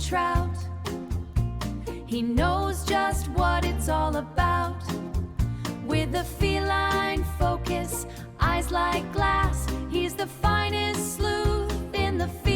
trout. He knows just what it's all about. With a feline focus, eyes like glass, he's the finest sleuth in the field.